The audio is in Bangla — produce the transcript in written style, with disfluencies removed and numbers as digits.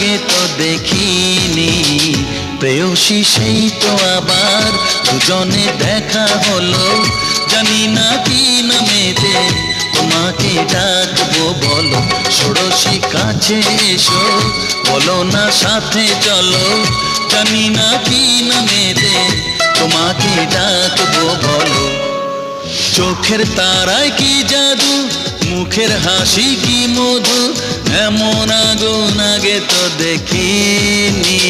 আগে তো দেখিনি। প্রেয়সী সেই তো আবার দুজনে দেখা হলো, জানি না কি নামেতে তোমাকে ডাকবো বলো। ষোড়শী কাছে এসো, বলো না সাথে চলো, জানি না কি নামেতে তোমাকে ডাকবো বলো। চোখের তারায় কি জাদু, মুখের হাসি কি মধু, এমন আগুন আগে তো দেখিনি।